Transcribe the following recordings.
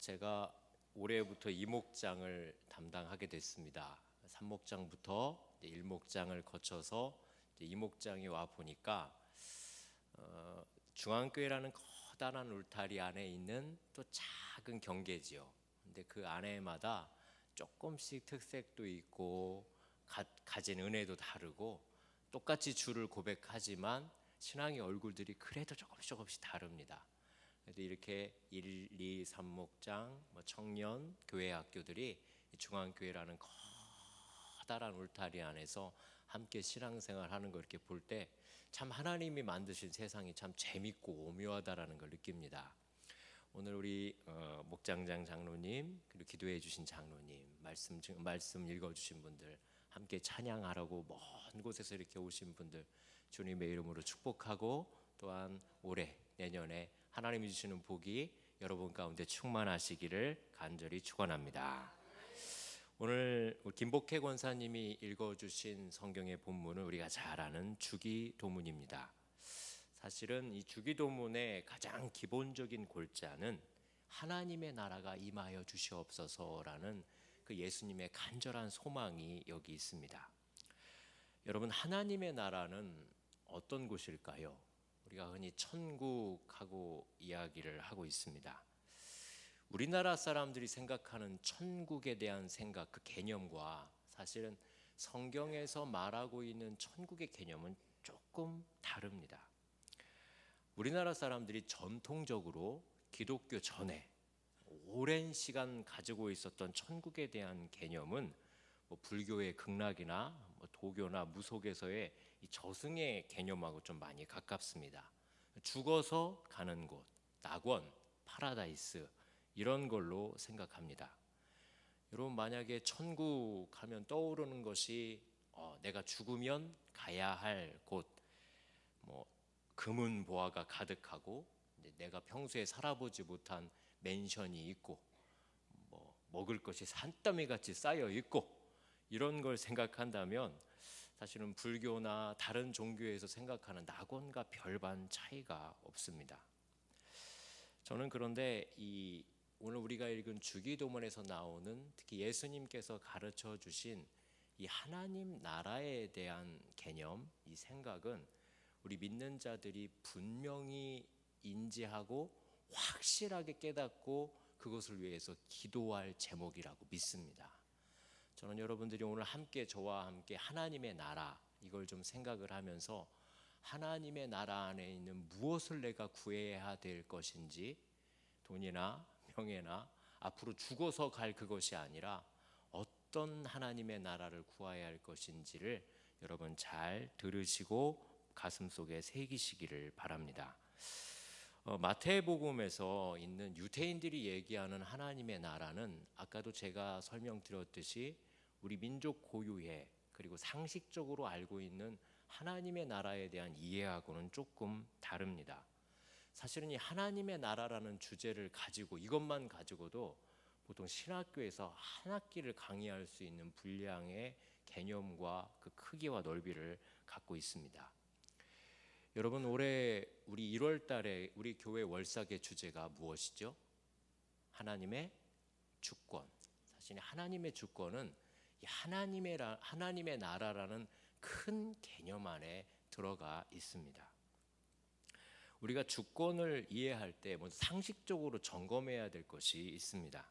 제가 올해부터 이목장을 담당하게 됐습니다. 삼목장부터 일목장을 거쳐서 이목장이 와 보니까 중앙교회라는 커다란 울타리 안에 있는 또 작은 경계지요. 근데 그 안에마다 조금씩 특색도 있고 가진 은혜도 다르고 똑같이 주를 고백하지만 신앙의 얼굴들이 그래도 조금씩 다릅니다. 그래도 이렇게 1, 2, 3목장, 청년, 교회 학교들이 중앙교회라는 커다란 울타리 안에서 함께 신앙생활하는 거 이렇게 볼 때 참 하나님이 만드신 세상이 참 재밌고 오묘하다라는 걸 느낍니다. 오늘 우리 목장장 장로님 그리고 기도해 주신 장로님 말씀 읽어주신 분들 함께 찬양하라고 먼 곳에서 이렇게 오신 분들 주님의 이름으로 축복하고 또한 올해 내년에 하나님이 주시는 복이 여러분 가운데 충만하시기를 간절히 축원합니다. 오늘 김복혜 권사님이 읽어주신 성경의 본문은 우리가 잘 아는 주기도문입니다. 사실은 이 주기도문의 가장 기본적인 골자는 하나님의 나라가 임하여 주시옵소서라는 그 예수님의 간절한 소망이 여기 있습니다. 여러분, 하나님의 나라는 어떤 곳일까요? 우리가 흔히 천국하고 이야기를 하고 있습니다. 우리나라 사람들이 생각하는 천국에 대한 생각, 그 개념과 사실은 성경에서 말하고 있는 천국의 개념은 조금 다릅니다. 우리나라 사람들이 전통적으로 기독교 전에 오랜 시간 가지고 있었던 천국에 대한 개념은 불교의 극락이나 도교나 무속에서의 이 저승의 개념하고 좀 많이 가깝습니다. 죽어서 가는 곳, 낙원, 파라다이스 이런 걸로 생각합니다. 여러분, 만약에 천국 하면 떠오르는 것이 내가 죽으면 가야 할 곳, 금은 보화가 가득하고 내가 평소에 살아보지 못한 맨션이 있고 먹을 것이 산더미 같이 쌓여 있고 이런 걸 생각한다면 사실은 불교나 다른 종교에서 생각하는 낙원과 별반 차이가 없습니다. 저는 그런데 오늘 우리가 읽은 주기도문에서 나오는 특히 예수님께서 가르쳐 주신 이 하나님 나라에 대한 개념, 이 생각은 우리 믿는 자들이 분명히 인지하고 확실하게 깨닫고 그것을 위해서 기도할 제목이라고 믿습니다. 저는 여러분들이 오늘 저와 함께 하나님의 나라 이걸 좀 생각을 하면서 하나님의 나라 안에 있는 무엇을 내가 구해야 될 것인지, 돈이나 명예나 앞으로 죽어서 갈 그것이 아니라 어떤 하나님의 나라를 구해야 할 것인지를 여러분 잘 들으시고 가슴속에 새기시기를 바랍니다. 마태복음에서 있는 유대인들이 얘기하는 하나님의 나라는 아까도 제가 설명드렸듯이 우리 민족 고유의 그리고 상식적으로 알고 있는 하나님의 나라에 대한 이해하고는 조금 다릅니다. 사실은 이 하나님의 나라라는 주제를 가지고 이것만 가지고도 보통 신학교에서 한 학기를 강의할 수 있는 분량의 개념과 그 크기와 넓이를 갖고 있습니다. 여러분, 올해 우리 1월 달에 우리 교회 월삭의 주제가 무엇이죠? 하나님의 주권. 사실 하나님의 주권은 하나님의 나라라는 큰 개념 안에 들어가 있습니다. 우리가 주권을 이해할 때 먼저 상식적으로 점검해야 될 것이 있습니다.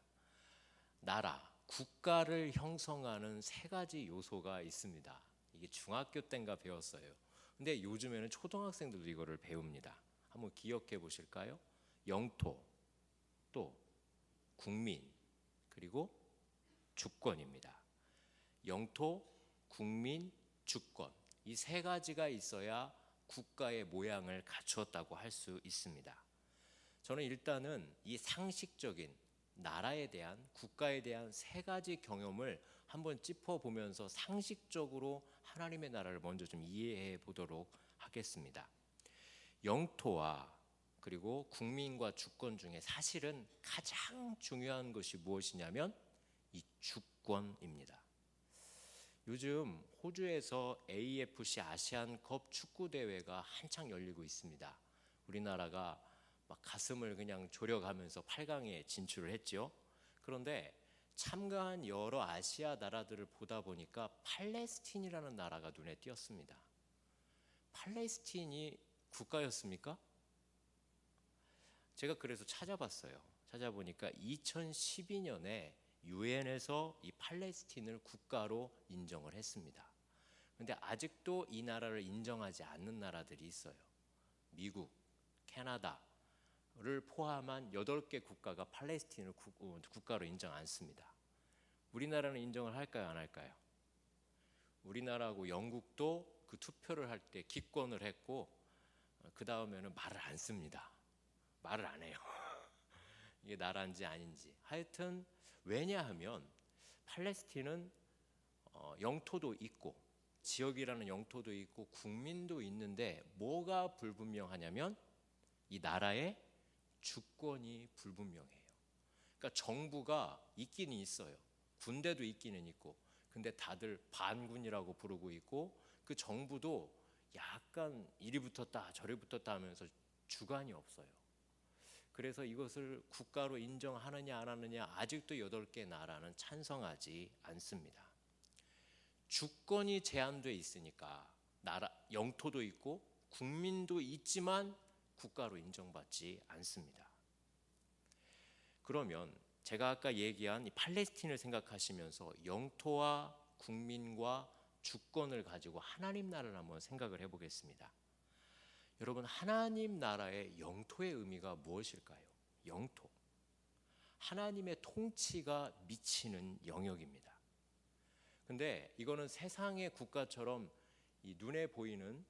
나라, 국가를 형성하는 세 가지 요소가 있습니다. 이게 중학교 때인가 배웠어요. 근데 요즘에는 초등학생들도 이거를 배웁니다. 한번 기억해 보실까요? 영토, 또 국민, 그리고 주권입니다. 영토, 국민, 주권, 이 세 가지가 있어야 국가의 모양을 갖추었다고 할 수 있습니다. 저는 일단은 이 상식적인 나라에 대한, 국가에 대한 세 가지 경험을 한번 짚어보면서 상식적으로 하나님의 나라를 먼저 좀 이해해 보도록 하겠습니다. 영토와 그리고 국민과 주권 중에 사실은 가장 중요한 것이 무엇이냐면 이 주권입니다. 요즘 호주에서 AFC 아시안컵 축구대회가 한창 열리고 있습니다. 우리나라가 막 가슴을 그냥 졸여가면서 8강에 진출을 했죠. 그런데 참가한 여러 아시아 나라들을 보다 보니까 팔레스틴이라는 나라가 눈에 띄었습니다. 팔레스틴이 국가였습니까? 제가 그래서 찾아봤어요. 찾아보니까 2012년에 유엔에서 이 팔레스틴을 국가로 인정을 했습니다. 그런데 아직도 이 나라를 인정하지 않는 나라들이 있어요. 미국, 캐나다를 포함한 8개 국가가 팔레스틴을 국가로 인정 않습니다. 우리나라는 인정을 할까요, 안 할까요? 우리나라하고 영국도 그 투표를 할 때 기권을 했고, 그 다음에는 말을 안 씁니다. 말을 안 해요. 이게 나라인지 아닌지. 하여튼 왜냐하면 팔레스틴은 영토도 있고 지역이라는 영토도 있고 국민도 있는데 뭐가 불분명하냐면 이 나라의 주권이 불분명해요. 그러니까 정부가 있기는 있어요. 군대도 있기는 있고, 근데 다들 반군이라고 부르고 있고, 그 정부도 약간 이리 붙었다 저리 붙었다 하면서 주관이 없어요. 그래서 이것을 국가로 인정하느냐 안 하느냐 아직도 8개 나라는 찬성하지 않습니다. 주권이 제한돼 있으니까 나라 영토도 있고 국민도 있지만 국가로 인정받지 않습니다. 그러면 제가 아까 얘기한 이 팔레스틴을 생각하시면서 영토와 국민과 주권을 가지고 하나님 나라를 한번 생각을 해보겠습니다. 여러분, 하나님 나라의 영토의 의미가 무엇일까요? 영토. 하나님의 통치가 미치는 영역입니다. 근데 이거는 세상의 국가처럼 이 눈에 보이는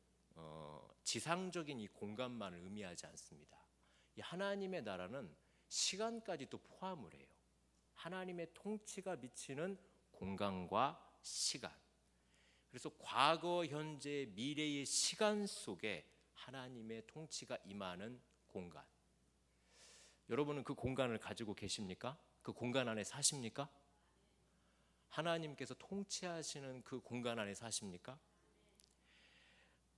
지상적인 이 공간만을 의미하지 않습니다. 이 하나님의 나라는 시간까지 또 포함을 해요. 하나님의 통치가 미치는 공간과 시간. 그래서 과거, 현재, 미래의 시간 속에 하나님의 통치가 임하는 공간. 여러분은 그 공간을 가지고 계십니까? 그 공간 안에 사십니까? 하나님께서 통치하시는 그 공간 안에 사십니까?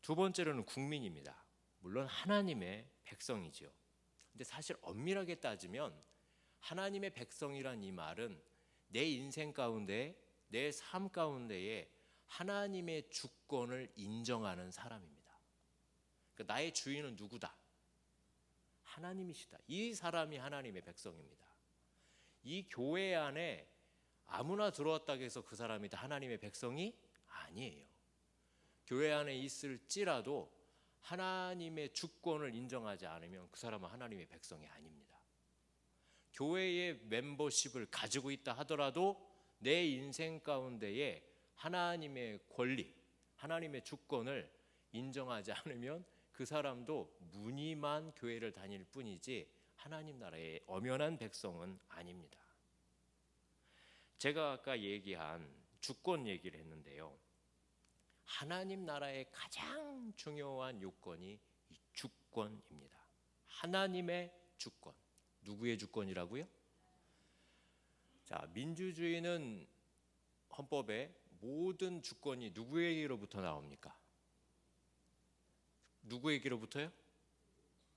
두 번째로는 국민입니다. 물론 하나님의 백성이죠. 근데 사실 엄밀하게 따지면 하나님의 백성이란 이 말은 내 인생 가운데, 내 삶 가운데에 하나님의 주권을 인정하는 사람입니다. 그러니까 나의 주인은 누구다? 하나님이시다. 이 사람이 하나님의 백성입니다. 이 교회 안에 아무나 들어왔다고 해서 그 사람이 다 하나님의 백성이 아니에요. 교회 안에 있을지라도 하나님의 주권을 인정하지 않으면 그 사람은 하나님의 백성이 아닙니다. 교회의 멤버십을 가지고 있다 하더라도 내 인생 가운데에 하나님의 권리, 하나님의 주권을 인정하지 않으면 그 사람도 무늬만 교회를 다닐 뿐이지 하나님 나라의 엄연한 백성은 아닙니다. 제가 아까 얘기한 주권 얘기를 했는데요. 하나님 나라의 가장 중요한 요건이 이 주권입니다. 하나님의 주권. 누구의 주권이라고요? 자, 민주주의는 헌법에 모든 주권이 누구에게로부터 나옵니까? 누구에게로부터요?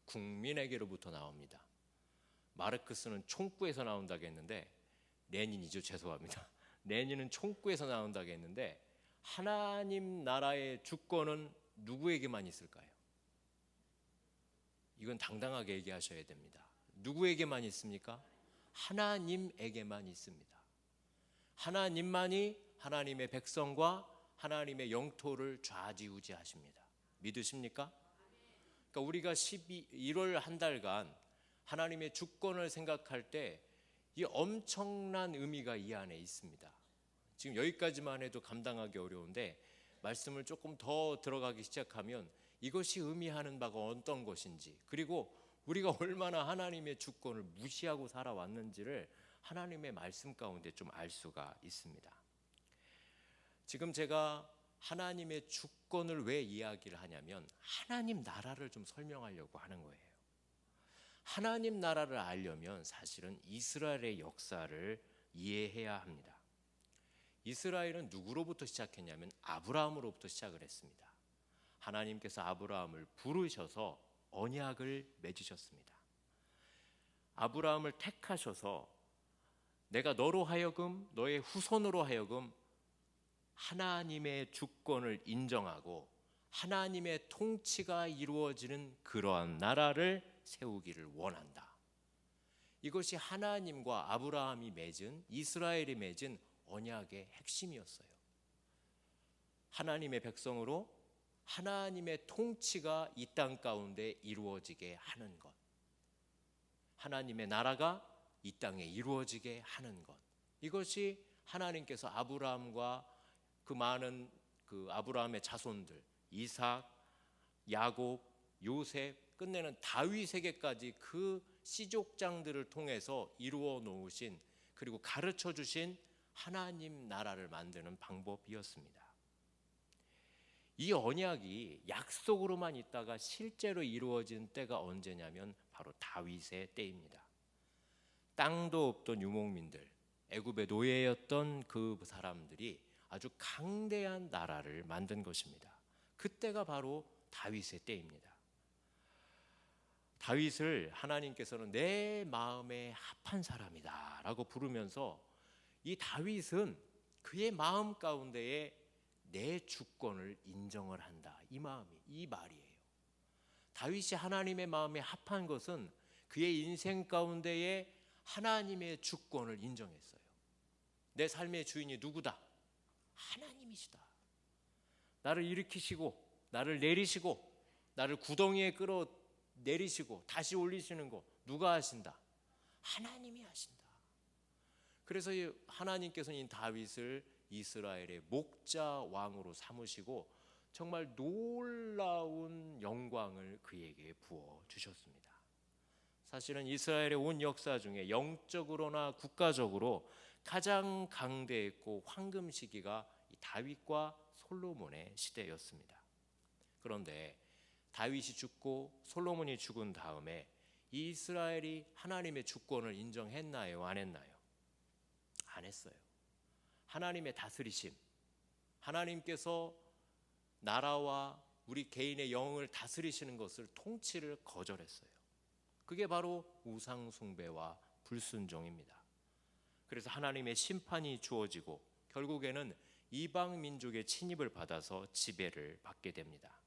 국민에게로부터 나옵니다. 마르크스는 총구에서 나온다고 했는데, 레닌이죠, 죄송합니다. 레닌은 총구에서 나온다고 했는데 하나님 나라의 주권은 누구에게만 있을까요? 이건 당당하게 얘기하셔야 됩니다. 누구에게만 있습니까? 하나님에게만 있습니다. 하나님만이 하나님의 백성과 하나님의 영토를 좌지우지하십니다. 믿으십니까? 그러니까 우리가 1월 한 달간 하나님의 주권을 생각할 때 이 엄청난 의미가 이 안에 있습니다. 지금 여기까지만 해도 감당하기 어려운데 말씀을 조금 더 들어가기 시작하면 이것이 의미하는 바가 어떤 것인지, 그리고 우리가 얼마나 하나님의 주권을 무시하고 살아왔는지를 하나님의 말씀 가운데 좀 알 수가 있습니다. 지금 제가 하나님의 주권을 왜 이야기를 하냐면 하나님 나라를 좀 설명하려고 하는 거예요. 하나님 나라를 알려면 사실은 이스라엘의 역사를 이해해야 합니다. 이스라엘은 누구로부터 시작했냐면 아브라함으로부터 시작을 했습니다. 하나님께서 아브라함을 부르셔서 언약을 맺으셨습니다. 아브라함을 택하셔서 내가 너로 하여금, 너의 후손으로 하여금 하나님의 주권을 인정하고 하나님의 통치가 이루어지는 그러한 나라를 세우기를 원한다. 이것이 하나님과 아브라함이 맺은, 이스라엘이 맺은 언약의 핵심이었어요. 하나님의 백성으로 하나님의 통치가 이 땅 가운데 이루어지게 하는 것, 하나님의 나라가 이 땅에 이루어지게 하는 것, 이것이 하나님께서 아브라함과 그 많은 그 아브라함의 자손들, 이삭, 야곱, 요셉, 끝내는 다윗에게까지 그 씨족장들을 통해서 이루어 놓으신, 그리고 가르쳐 주신 하나님 나라를 만드는 방법이었습니다. 이 언약이 약속으로만 있다가 실제로 이루어진 때가 언제냐면 바로 다윗의 때입니다. 땅도 없던 유목민들, 애굽의 노예였던 그 사람들이 아주 강대한 나라를 만든 것입니다. 그때가 바로 다윗의 때입니다. 다윗을 하나님께서는 내 마음에 합한 사람이다 라고 부르면서 이 다윗은 그의 마음 가운데에 내 주권을 인정을 한다, 이 말이에요. 다윗이 하나님의 마음에 합한 것은 그의 인생 가운데에 하나님의 주권을 인정했어요. 내 삶의 주인이 누구다? 하나님이시다. 나를 일으키시고 나를 내리시고 나를 구덩이에 끌어 내리시고 다시 올리시는 거 누가 하신다? 하나님이 하신다. 그래서 하나님께서는 이 다윗을 이스라엘의 목자 왕으로 삼으시고 정말 놀라운 영광을 그에게 부어 주셨습니다. 사실은 이스라엘의 온 역사 중에 영적으로나 국가적으로 가장 강대했고 황금 시기가 이 다윗과 솔로몬의 시대였습니다. 그런데 다윗이 죽고 솔로몬이 죽은 다음에 이 이스라엘이 하나님의 주권을 인정했나요? 안 했나요? 안 했어요. 하나님의 다스리심, 하나님께서 나라와 우리 개인의 영을 다스리시는 것을, 통치를 거절했어요. 그게 바로 우상 숭배와 불순종입니다. 그래서 하나님의 심판이 주어지고 결국에는 이방 민족의 침입을 받아서 지배를 받게 됩니다.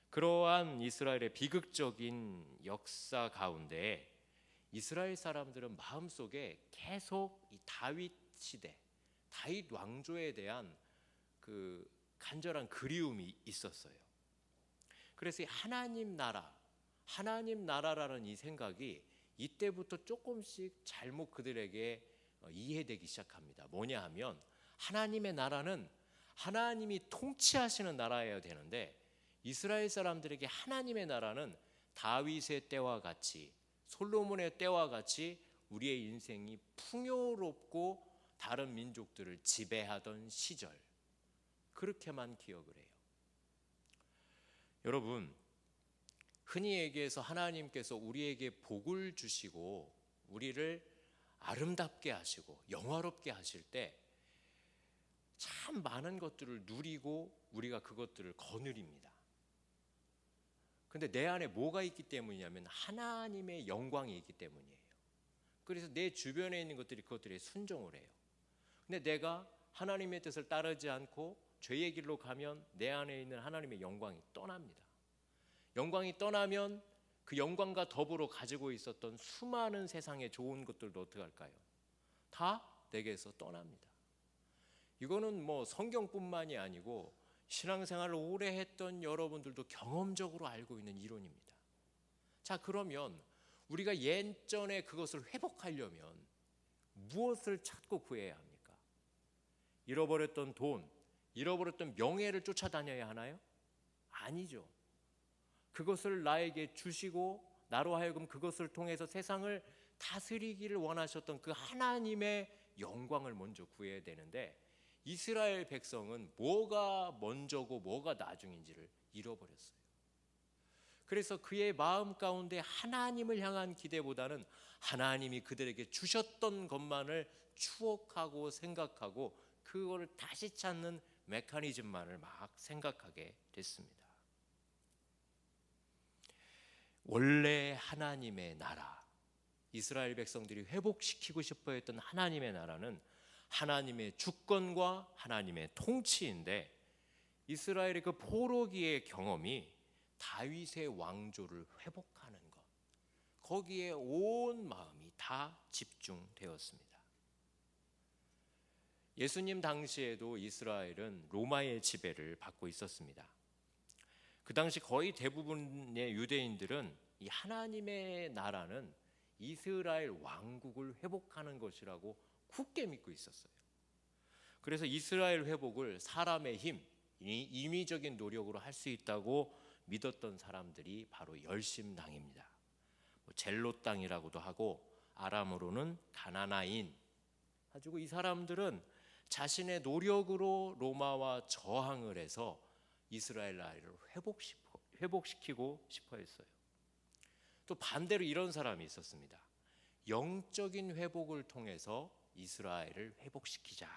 그러한 이스라엘의 비극적인 역사 가운데 이스라엘 사람들은 마음속에 계속 이 다윗 시대, 다윗 왕조에 대한 그 간절한 그리움이 있었어요. 그래서 하나님 나라라는 이 생각이 이때부터 조금씩 잘못 그들에게 이해되기 시작합니다. 뭐냐 하면 하나님의 나라는 하나님이 통치하시는 나라여야 되는데 이스라엘 사람들에게 하나님의 나라는 다윗의 때와 같이, 솔로몬의 때와 같이 우리의 인생이 풍요롭고 다른 민족들을 지배하던 시절, 그렇게만 기억을 해요. 여러분, 흔히 얘기해서 하나님께서 우리에게 복을 주시고 우리를 아름답게 하시고 영화롭게 하실 때 참 많은 것들을 누리고 우리가 그것들을 거느립니다. 근데 내 안에 뭐가 있기 때문이냐면 하나님의 영광이 있기 때문이에요. 그래서 내 주변에 있는 것들이 그것들에 순종을 해요. 근데 내가 하나님의 뜻을 따르지 않고 죄의 길로 가면 내 안에 있는 하나님의 영광이 떠납니다. 영광이 떠나면 그 영광과 더불어 가지고 있었던 수많은 세상의 좋은 것들도 어떻게 할까요? 다 내게서 떠납니다. 이거는 뭐 성경뿐만이 아니고 신앙생활을 오래 했던 여러분들도 경험적으로 알고 있는 이론입니다. 자, 그러면 우리가 예전에 그것을 회복하려면 무엇을 찾고 구해야 합니까? 잃어버렸던 돈, 잃어버렸던 명예를 쫓아다녀야 하나요? 아니죠. 그것을 나에게 주시고 나로 하여금 그것을 통해서 세상을 다스리기를 원하셨던 그 하나님의 영광을 먼저 구해야 되는데 이스라엘 백성은 뭐가 먼저고 뭐가 나중인지를 잃어버렸어요. 그래서 그의 마음 가운데 하나님을 향한 기대보다는 하나님이 그들에게 주셨던 것만을 추억하고 생각하고 그거를 다시 찾는 메커니즘만을 막 생각하게 됐습니다. 원래 하나님의 나라, 이스라엘 백성들이 회복시키고 싶어 했던 하나님의 나라는 하나님의 주권과 하나님의 통치인데, 이스라엘의 그 포로기의 경험이 다윗의 왕조를 회복하는 것, 거기에 온 마음이 다 집중되었습니다. 예수님 당시에도 이스라엘은 로마의 지배를 받고 있었습니다. 그 당시 거의 대부분의 유대인들은 이 하나님의 나라는 이스라엘 왕국을 회복하는 것이라고 굳게 믿고 있었어요. 그래서 이스라엘 회복을 사람의 힘, 인위적인 노력으로 할 수 있다고 믿었던 사람들이 바로 열심당입니다. 젤롯 땅이라고도 하고 아람어로는 가나나인. 가지고 이 사람들은 자신의 노력으로 로마와 저항을 해서 이스라엘 나라를 회복시키고 싶어 했어요. 또 반대로 이런 사람이 있었습니다. 영적인 회복을 통해서 이스라엘을 회복시키자.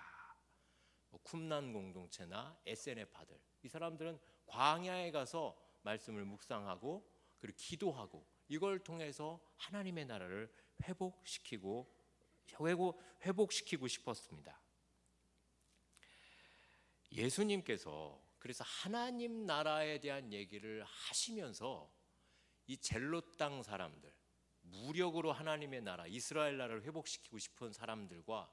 쿰난 공동체나 SNF파들, 이 사람들은 광야에 가서 말씀을 묵상하고 그리고 기도하고 이걸 통해서 하나님의 나라를 회복시키고 싶었습니다. 예수님께서 그래서 하나님 나라에 대한 얘기를 하시면서 이 젤롯 땅 사람들, 무력으로 하나님의 나라, 이스라엘 나라를 회복시키고 싶은 사람들과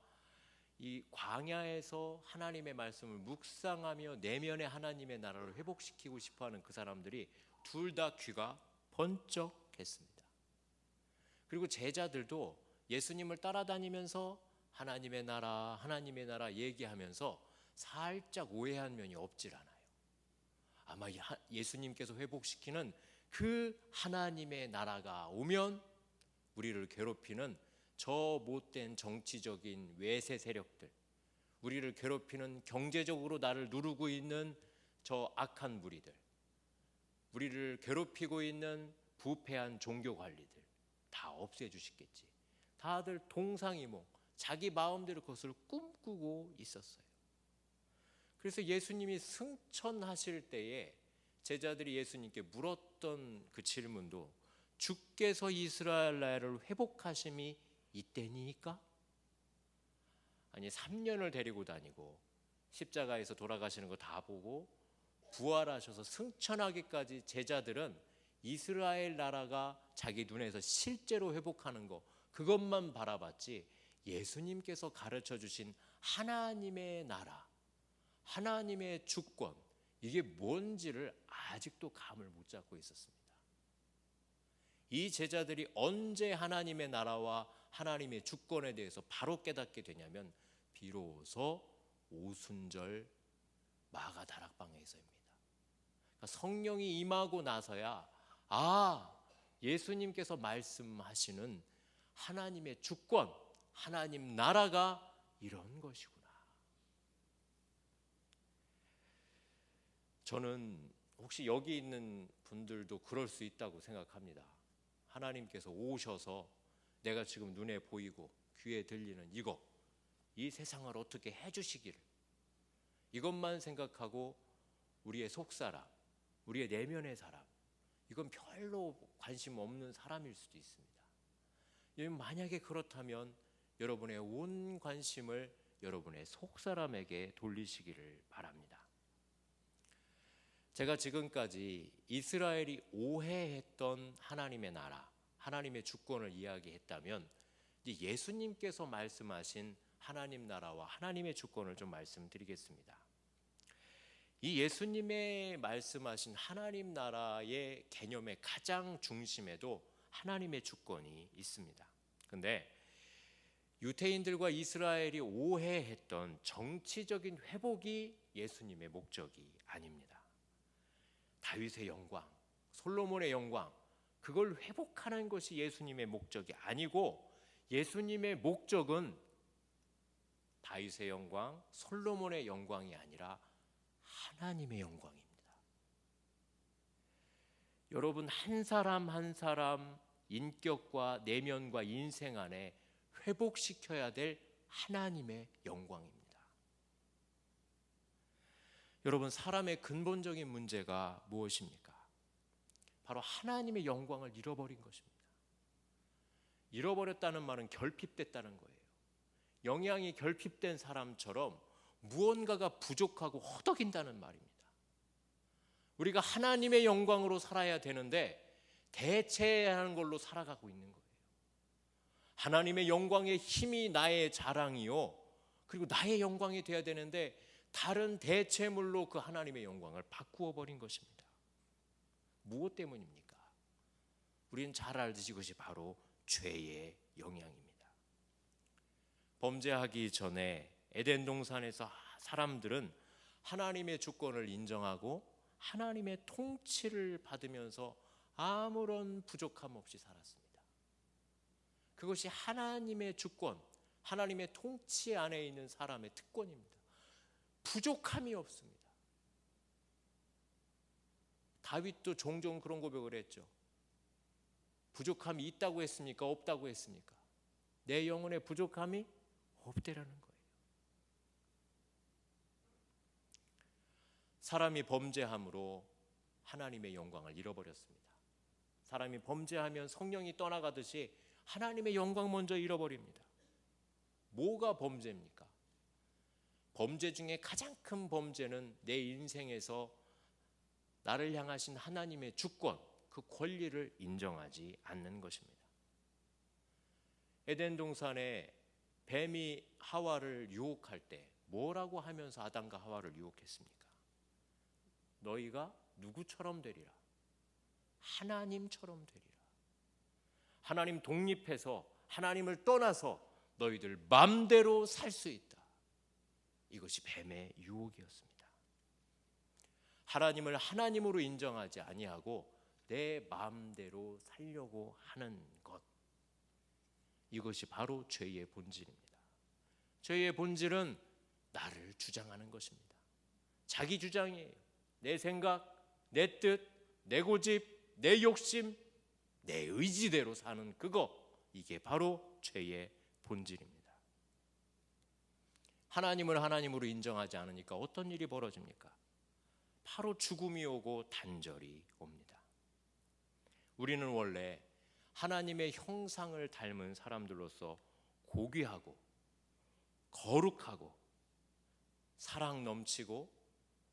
이 광야에서 하나님의 말씀을 묵상하며 내면의 하나님의 나라를 회복시키고 싶어하는 그 사람들이 둘 다 귀가 번쩍했습니다. 그리고 제자들도 예수님을 따라다니면서 하나님의 나라 얘기하면서 살짝 오해한 면이 없질 않아요. 아마 예수님께서 회복시키는 그 하나님의 나라가 오면 우리를 괴롭히는 저 못된 정치적인 외세 세력들, 우리를 괴롭히는 경제적으로 나를 누르고 있는 저 악한 무리들, 우리를 괴롭히고 있는 부패한 종교 관리들 다 없애주시겠지. 다들 동상이몽, 자기 마음대로 그것을 꿈꾸고 있었어요. 그래서 예수님이 승천하실 때에 제자들이 예수님께 물었던 그 질문도, 주께서 이스라엘 나라를 회복하심이 이때니까? 아니 3년을 데리고 다니고 십자가에서 돌아가시는 거 다 보고 부활하셔서 승천하기까지 제자들은 이스라엘 나라가 자기 눈에서 실제로 회복하는 거, 그것만 바라봤지 예수님께서 가르쳐 주신 하나님의 나라, 하나님의 주권, 이게 뭔지를 아직도 감을 못 잡고 있었습니다. 이 제자들이 언제 하나님의 나라와 하나님의 주권에 대해서 바로 깨닫게 되냐면 비로소 오순절 마가다락방에서입니다. 그러니까 성령이 임하고 나서야 예수님께서 말씀하시는 하나님의 주권, 하나님 나라가 이런 것이구나. 저는 혹시 여기 있는 분들도 그럴 수 있다고 생각합니다. 하나님께서 오셔서 내가 지금 눈에 보이고 귀에 들리는 이 세상을 어떻게 해주시기를, 이것만 생각하고 우리의 속사람, 우리의 내면의 사람, 이건 별로 관심 없는 사람일 수도 있습니다. 만약에 그렇다면 여러분의 온 관심을 여러분의 속사람에게 돌리시기를 바랍니다. 제가 지금까지 이스라엘이 오해했던 하나님의 나라, 하나님의 주권을 이야기했다면 이제 예수님께서 말씀하신 하나님 나라와 하나님의 주권을 좀 말씀드리겠습니다. 이 예수님의 말씀하신 하나님 나라의 개념의 가장 중심에도 하나님의 주권이 있습니다. 근데 유대인들과 이스라엘이 오해했던 정치적인 회복이 예수님의 목적이 아닙니다. 다윗의 영광, 솔로몬의 영광, 그걸 회복하는 것이 예수님의 목적이 아니고, 예수님의 목적은 다윗의 영광, 솔로몬의 영광이 아니라 하나님의 영광입니다. 여러분 한 사람 한 사람 인격과 내면과 인생 안에 회복시켜야 될 하나님의 영광입니다. 여러분 사람의 근본적인 문제가 무엇입니까? 바로 하나님의 영광을 잃어버린 것입니다. 잃어버렸다는 말은 결핍됐다는 거예요. 영향이 결핍된 사람처럼 무언가가 부족하고 허덕인다는 말입니다. 우리가 하나님의 영광으로 살아야 되는데 대체해야 하는 걸로 살아가고 있는 거예요. 하나님의 영광의 힘이 나의 자랑이요, 그리고 나의 영광이 되어야 되는데 다른 대체물로 그 하나님의 영광을 바꾸어 버린 것입니다. 무엇 때문입니까? 우리는 잘 알듯이 그것이 바로 죄의 영향입니다. 범죄하기 전에 에덴 동산에서 사람들은 하나님의 주권을 인정하고 하나님의 통치를 받으면서 아무런 부족함 없이 살았습니다. 그것이 하나님의 주권, 하나님의 통치 안에 있는 사람의 특권입니다. 부족함이 없습니다. 다윗도 종종 그런 고백을 했죠. 부족함이 있다고 했습니까? 없다고 했습니까? 내 영혼의 부족함이 없대라는 거예요. 사람이 범죄함으로 하나님의 영광을 잃어버렸습니다. 사람이 범죄하면 성령이 떠나가듯이 하나님의 영광 먼저 잃어버립니다. 뭐가 범죄입니까? 범죄 중에 가장 큰 범죄는 내 인생에서 나를 향하신 하나님의 주권, 그 권리를 인정하지 않는 것입니다. 에덴 동산에 뱀이 하와를 유혹할 때 뭐라고 하면서 아담과 하와를 유혹했습니까? 너희가 누구처럼 되리라? 하나님처럼 되리라. 하나님 독립해서 하나님을 떠나서 너희들 마음대로 살 수 있다. 이것이 뱀의 유혹이었습니다. 하나님을 하나님으로 인정하지 아니하고 내 마음대로 살려고 하는 것, 이것이 바로 죄의 본질입니다. 죄의 본질은 나를 주장하는 것입니다. 자기 주장이에요. 내 생각, 내 뜻, 내 고집, 내 욕심, 내 의지대로 사는 그거, 이게 바로 죄의 본질입니다. 하나님을 하나님으로 인정하지 않으니까 어떤 일이 벌어집니까? 바로 죽음이 오고 단절이 옵니다. 우리는 원래 하나님의 형상을 닮은 사람들로서 고귀하고 거룩하고 사랑 넘치고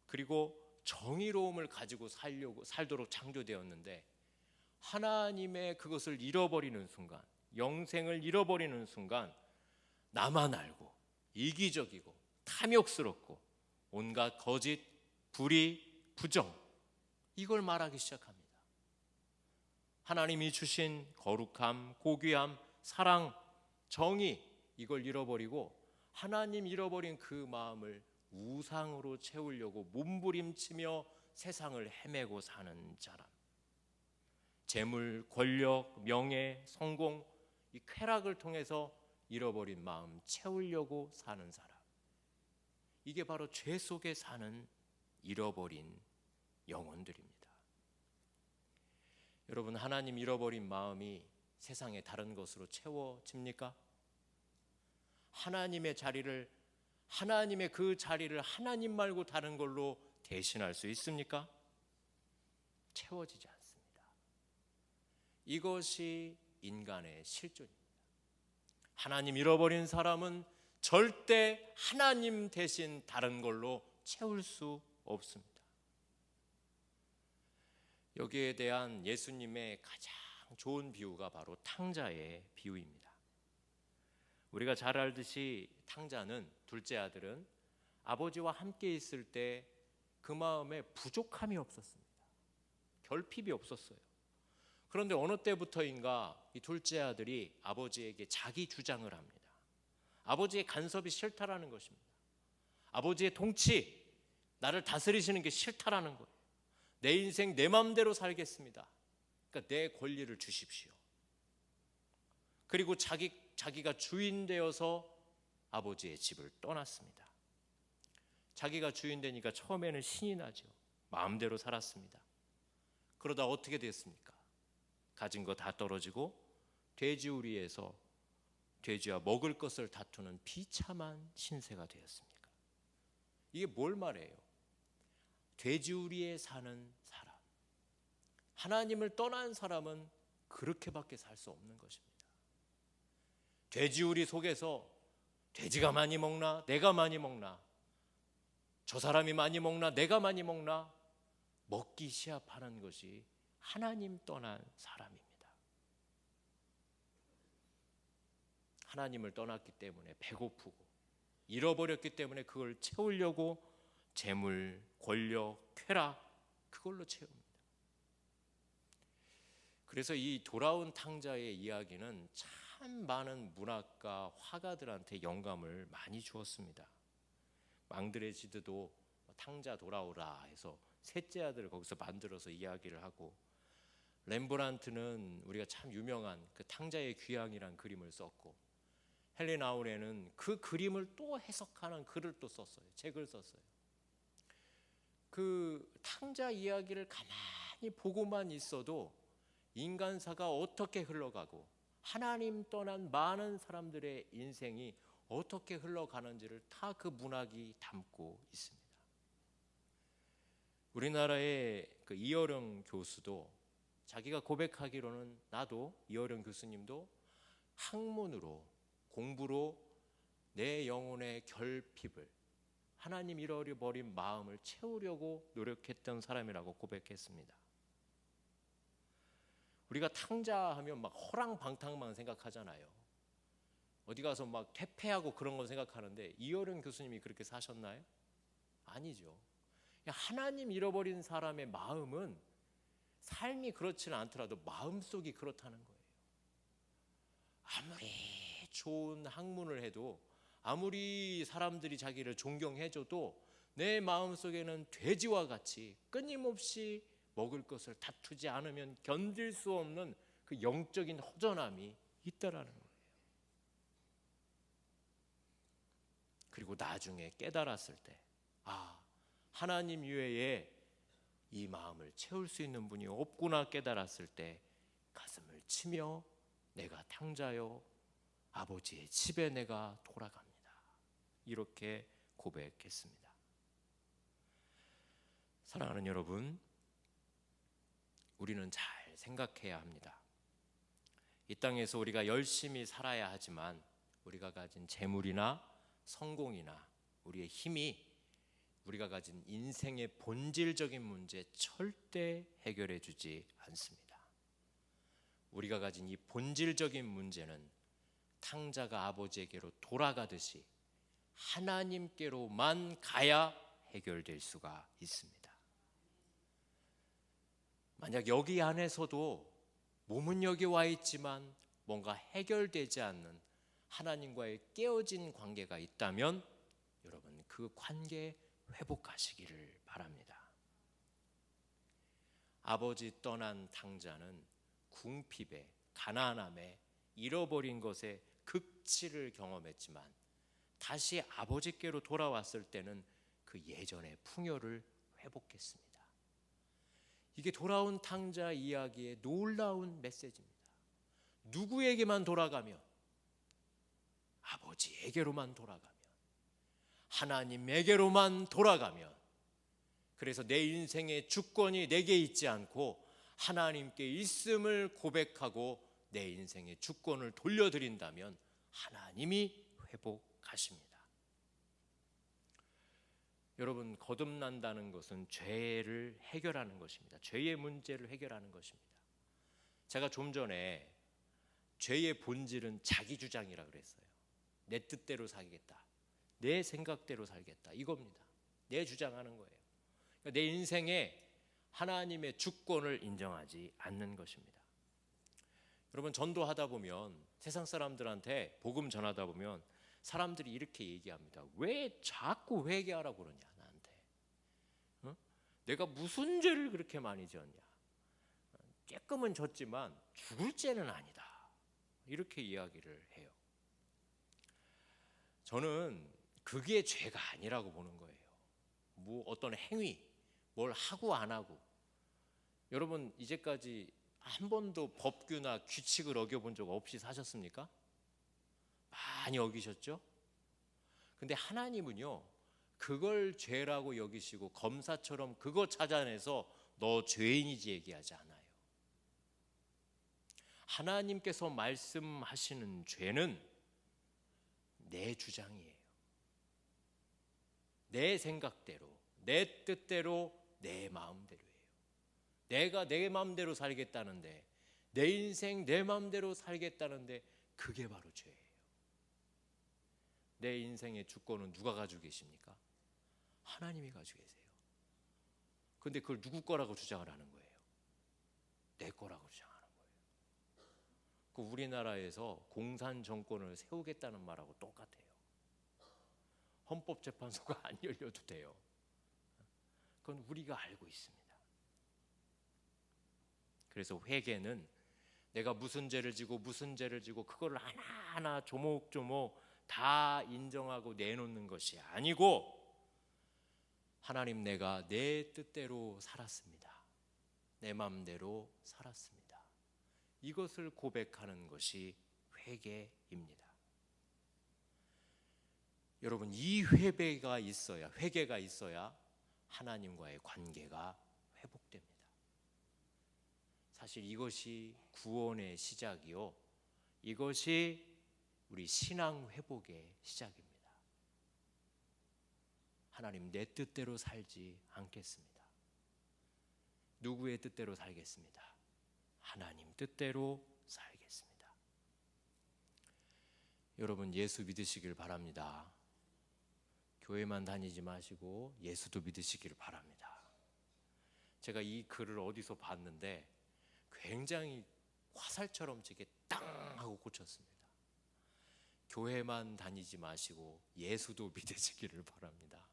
그리고 정의로움을 가지고 살도록 창조되었는데, 하나님의 그것을 잃어버리는 순간, 영생을 잃어버리는 순간 나만 알고 이기적이고 탐욕스럽고 온갖 거짓, 불의, 부정, 이걸 말하기 시작합니다. 하나님이 주신 거룩함, 고귀함, 사랑, 정의, 이걸 잃어버리고 하나님 잃어버린 그 마음을 우상으로 채우려고 몸부림치며 세상을 헤매고 사는 사람, 재물, 권력, 명예, 성공, 이 쾌락을 통해서 잃어버린 마음 채우려고 사는 사람, 이게 바로 죄 속에 사는 잃어버린 영혼들입니다. 여러분, 하나님 잃어버린 마음이 세상의 다른 것으로 채워집니까? 하나님의 그 자리를 하나님 말고 다른 걸로 대신할 수 있습니까? 채워지지 않습니다. 이것이 인간의 실존입니다. 하나님 잃어버린 사람은 절대 하나님 대신 다른 걸로 채울 수 없습니다. 여기에 대한 예수님의 가장 좋은 비유가 바로 탕자의 비유입니다. 우리가 잘 알듯이 탕자는, 둘째 아들은 아버지와 함께 있을 때 그 마음에 부족함이 없었습니다. 결핍이 없었어요. 그런데 어느 때부터인가 이 둘째 아들이 아버지에게 자기 주장을 합니다. 아버지의 간섭이 싫다라는 것입니다. 아버지의 통치, 나를 다스리시는 게 싫다라는 거예요. 내 인생 내 마음대로 살겠습니다. 그러니까 내 권리를 주십시오. 그리고 자기가 주인 되어서 아버지의 집을 떠났습니다. 자기가 주인 되니까 처음에는 신이 나죠. 마음대로 살았습니다. 그러다 어떻게 됐습니까? 가진 거 다 떨어지고 돼지우리에서 돼지와 먹을 것을 다투는 비참한 신세가 되었습니까? 이게 뭘 말해요? 돼지우리에 사는 사람, 하나님을 떠난 사람은 그렇게밖에 살 수 없는 것입니다. 돼지우리 속에서 돼지가 많이 먹나? 내가 많이 먹나? 저 사람이 많이 먹나? 내가 많이 먹나? 먹기 시합하는 것이 하나님 떠난 사람입니다. 하나님을 떠났기 때문에 배고프고 잃어버렸기 때문에 그걸 채우려고 재물, 권력, 쾌락 그걸로 채웁니다. 그래서 이 돌아온 탕자의 이야기는 참 많은 문학가, 화가들한테 영감을 많이 주었습니다. 망드레지드도 탕자 돌아오라 해서 셋째 아들을 거기서 만들어서 이야기를 하고, 렘브란트는 우리가 참 유명한 그 탕자의 귀향이란 그림을 썼고, 헬렌 아우레는 그 그림을 또 해석하는 글을 또 썼어요. 책을 썼어요. 그 탕자 이야기를 가만히 보고만 있어도 인간사가 어떻게 흘러가고 하나님 떠난 많은 사람들의 인생이 어떻게 흘러가는지를 다 그 문학이 담고 있습니다. 우리나라의 그 이어령 교수도 자기가 고백하기로는, 나도 이어령 교수님도 학문으로, 공부로 내 영혼의 결핍을, 하나님 잃어버린 마음을 채우려고 노력했던 사람이라고 고백했습니다. 우리가 탕자하면 막 허랑방탕만 생각하잖아요. 어디 가서 막 퇴폐하고 그런 거 생각하는데, 이어령 교수님이 그렇게 사셨나요? 아니죠. 하나님 잃어버린 사람의 마음은 삶이 그렇지는 않더라도 마음속이 그렇다는 거예요. 아무리 좋은 학문을 해도, 아무리 사람들이 자기를 존경해줘도 내 마음속에는 돼지와 같이 끊임없이 먹을 것을 다투지 않으면 견딜 수 없는 그 영적인 허전함이 있다라는 거예요. 그리고 나중에 깨달았을 때, 하나님 외에 이 마음을 채울 수 있는 분이 없구나 깨달았을 때 가슴을 치며 내가 탕자요, 아버지의 집에 내가 돌아갑니다. 이렇게 고백했습니다. 사랑하는 여러분, 우리는 잘 생각해야 합니다. 이 땅에서 우리가 열심히 살아야 하지만 우리가 가진 재물이나 성공이나 우리의 힘이 우리가 가진 인생의 본질적인 문제 절대 해결해 주지 않습니다. 우리가 가진 이 본질적인 문제는 탕자가 아버지에게로 돌아가듯이 하나님께로만 가야 해결될 수가 있습니다. 만약 여기 안에서도 몸은 여기 와 있지만 뭔가 해결되지 않는 하나님과의 깨어진 관계가 있다면 여러분, 그 관계 회복하시기를 바랍니다. 아버지 떠난 탕자는 궁핍에, 가난함에, 잃어버린 것에 극치를 경험했지만 다시 아버지께로 돌아왔을 때는 그 예전의 풍요를 회복했습니다. 이게 돌아온 탕자 이야기의 놀라운 메시지입니다. 누구에게만 돌아가면? 아버지에게로만 돌아가면, 하나님에게로만 돌아가면, 그래서 내 인생의 주권이 내게 있지 않고 하나님께 있음을 고백하고 내 인생의 주권을 돌려드린다면 하나님이 회복하십니다. 여러분, 거듭난다는 것은 죄를 해결하는 것입니다. 죄의 문제를 해결하는 것입니다. 제가 좀 전에 죄의 본질은 자기 주장이라고 그랬어요. 내 뜻대로 살겠다, 내 생각대로 살겠다, 이겁니다. 내 주장하는 거예요. 그러니까 내 인생에 하나님의 주권을 인정하지 않는 것입니다. 여러분, 전도하다 보면, 세상 사람들한테 복음 전하다 보면 사람들이 이렇게 얘기합니다. 왜 자꾸 회개하라고 그러냐 나한테? 내가 무슨 죄를 그렇게 많이 지었냐? 조금은 졌지만 죽을 죄는 아니다, 이렇게 이야기를 해요. 저는 그게 죄가 아니라고 보는 거예요. 뭐 어떤 행위, 뭘 하고 안 하고. 여러분, 이제까지 한 번도 법규나 규칙을 어겨본 적 없이 사셨습니까? 많이 어기셨죠? 근데 하나님은요, 그걸 죄라고 여기시고 검사처럼 그거 찾아내서 너 죄인이지 얘기하지 않아요. 하나님께서 말씀하시는 죄는 내 주장이에요. 내 생각대로, 내 뜻대로, 내 마음대로예요. 내가 내 마음대로 살겠다는데, 내 인생 내 마음대로 살겠다는데 그게 바로 죄예요. 내 인생의 주권은 누가 가지고 계십니까? 하나님이 가지고 계세요. 근데 그걸 누구 거라고 주장을 하는 거예요? 내 거라고 주장하는 거예요. 그 우리나라에서 공산 정권을 세우겠다는 말하고 똑같아요. 헌법재판소가 안 열려도 돼요. 그건 우리가 알고 있습니다. 그래서 회개는 내가 무슨 죄를 지고 무슨 죄를 지고 그거를 하나하나 조목조목 다 인정하고 내놓는 것이 아니고, 하나님, 내가 내 뜻대로 살았습니다. 내 마음대로 살았습니다. 이것을 고백하는 것이 회개입니다. 여러분, 이 회개가 있어야 하나님과의 관계가 회복됩니다. 사실 이것이 구원의 시작이요, 이것이 우리 신앙 회복의 시작입니다. 하나님, 내 뜻대로 살지 않겠습니다. 누구의 뜻대로 살겠습니다? 하나님 뜻대로 살겠습니다. 여러분, 예수 믿으시길 바랍니다. 교회만 다니지 마시고 예수도 믿으시길 바랍니다. 제가 이 글을 어디서 봤는데 굉장히 화살처럼 제게 땅 하고 꽂혔습니다. 교회만 다니지 마시고 예수도 믿으시기를 바랍니다.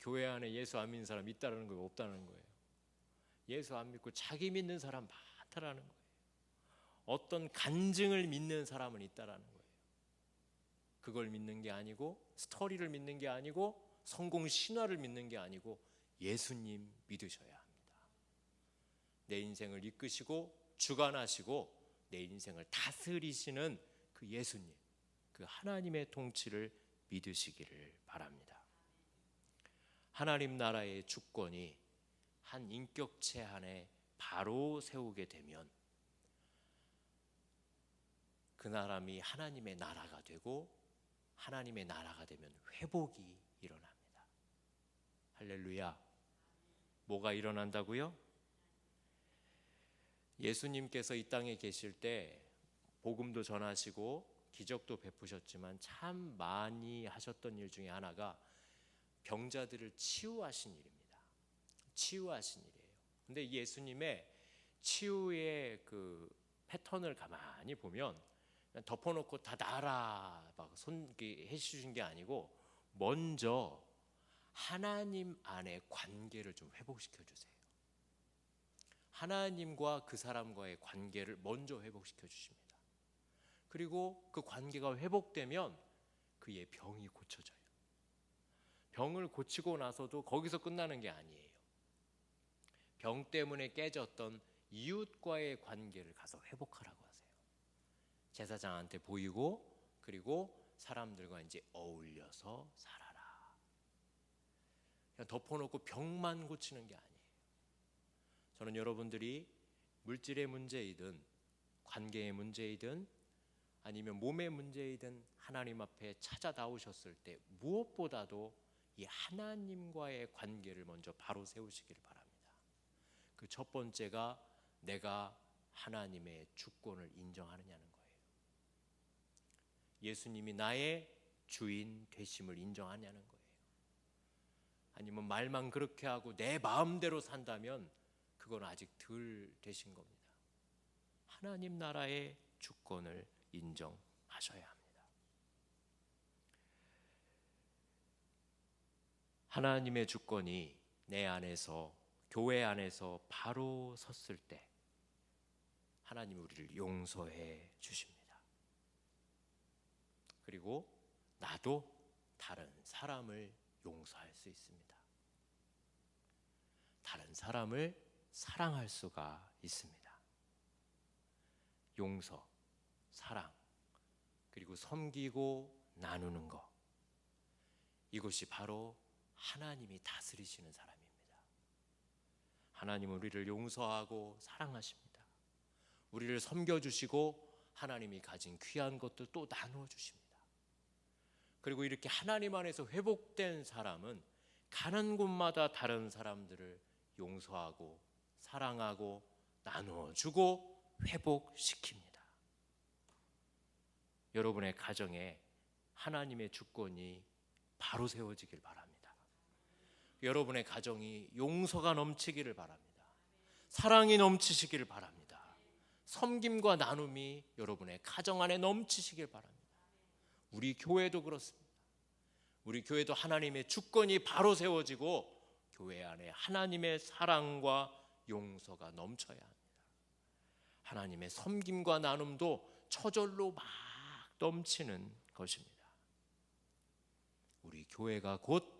교회 안에 예수 안 믿는 사람 있다는 거예요, 없다는 거예요? 예수 안 믿고 자기 믿는 사람 많다라는 거예요. 어떤 간증을 믿는 사람은 있다라는 거예요. 그걸 믿는 게 아니고, 스토리를 믿는 게 아니고, 성공 신화를 믿는 게 아니고 예수님 믿으셔야 합니다. 내 인생을 이끄시고 주관하시고 내 인생을 다스리시는 그 예수님, 그 하나님의 통치를 믿으시기를 바랍니다. 하나님 나라의 주권이 한 인격체 안에 바로 세우게 되면 그 사람이 하나님의 나라가 되고, 하나님의 나라가 되면 회복이 일어납니다. 할렐루야. 뭐가 일어난다고요? 예수님께서 이 땅에 계실 때 복음도 전하시고 기적도 베푸셨지만 참 많이 하셨던 일 중에 하나가 병자들을 치유하신 일입니다. 치유하신 일이에요. 근데 예수님의 치유의 그 패턴을 가만히 보면 덮어놓고 다 나아라 막 해주신 게 아니고, 먼저 하나님 안에 관계를 좀 회복시켜 주세요. 하나님과 그 사람과의 관계를 먼저 회복시켜 주십니다. 그리고 그 관계가 회복되면 그의 병이 고쳐져요. 병을 고치고 나서도 거기서 끝나는 게 아니에요. 병 때문에 깨졌던 이웃과의 관계를 가서 회복하라고 하세요. 제사장한테 보이고, 그리고 사람들과 이제 어울려서 살아라. 그냥 덮어놓고 병만 고치는 게 아니에요. 저는 여러분들이 물질의 문제이든 관계의 문제이든 아니면 몸의 문제이든 하나님 앞에 찾아 나오셨을 때 무엇보다도 이 하나님과의 관계를 먼저 바로 세우시기를 바랍니다. 그 첫 번째가 내가 하나님의 주권을 인정하느냐는 거예요. 예수님이 나의 주인 되심을 인정하냐는 거예요. 아니면 말만 그렇게 하고 내 마음대로 산다면 그건 아직 덜 되신 겁니다. 하나님 나라의 주권을 인정하셔야 합니다. 하나님의 주권이 내 안에서, 교회 안에서 바로 섰을 때 하나님이 우리를 용서해 주십니다. 그리고 나도 다른 사람을 용서할 수 있습니다. 다른 사람을 사랑할 수가 있습니다. 용서, 사랑, 그리고 섬기고 나누는 것, 이것이 바로 하나님이 다스리시는 사람입니다. 하나님은 우리를 용서하고 사랑하십니다. 우리를 섬겨주시고 하나님이 가진 귀한 것도 또 나누어 주십니다. 그리고 이렇게 하나님 안에서 회복된 사람은 가는 곳마다 다른 사람들을 용서하고 사랑하고 나누어주고 회복시킵니다. 여러분의 가정에 하나님의 주권이 바로 세워지길 바랍니다. 여러분의 가정이 용서가 넘치기를 바랍니다. 사랑이 넘치시기를 바랍니다. 섬김과 나눔이 여러분의 가정 안에 넘치시길 바랍니다. 우리 교회도 그렇습니다. 우리 교회도 하나님의 주권이 바로 세워지고 교회 안에 하나님의 사랑과 용서가 넘쳐야 합니다. 하나님의 섬김과 나눔도 저절로 막 넘치는 것입니다. 우리 교회가 곧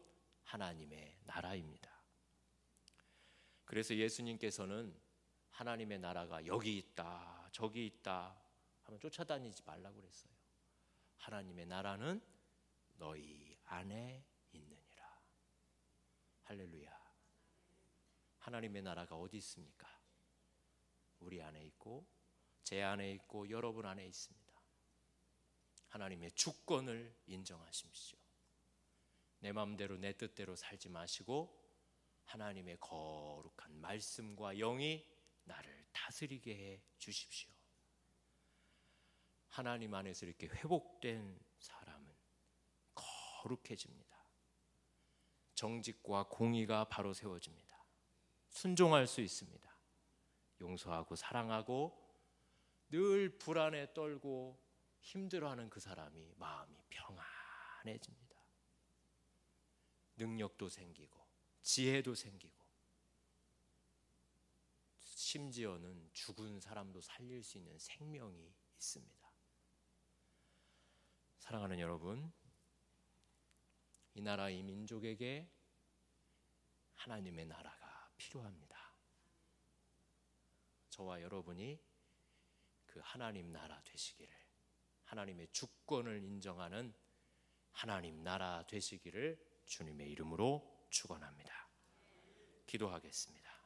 하나님의 나라입니다. 그래서 예수님께서는 하나님의 나라가 여기 있다 저기 있다 하면 쫓아다니지 말라고 그랬어요. 하나님의 나라는 너희 안에 있느니라. 할렐루야. 하나님의 나라가 어디 있습니까? 우리 안에 있고 제 안에 있고 여러분 안에 있습니다. 하나님의 주권을 인정하십시오. 내 마음대로 내 뜻대로 살지 마시고 하나님의 거룩한 말씀과 영이 나를 다스리게 해 주십시오. 하나님 안에서 이렇게 회복된 사람은 거룩해집니다. 정직과 공의가 바로 세워집니다. 순종할 수 있습니다. 용서하고 사랑하고 늘 불안에 떨고 힘들어하는 그 사람이 마음이 평안해집니다. 능력도 생기고 지혜도 생기고 심지어는 죽은 사람도 살릴 수 있는 생명이 있습니다. 사랑하는 여러분, 이 나라 이 민족에게 하나님의 나라가 필요합니다. 저와 여러분이 그 하나님 나라 되시기를, 하나님의 주권을 인정하는 하나님 나라 되시기를 주님의 이름으로 축원합니다. 기도하겠습니다.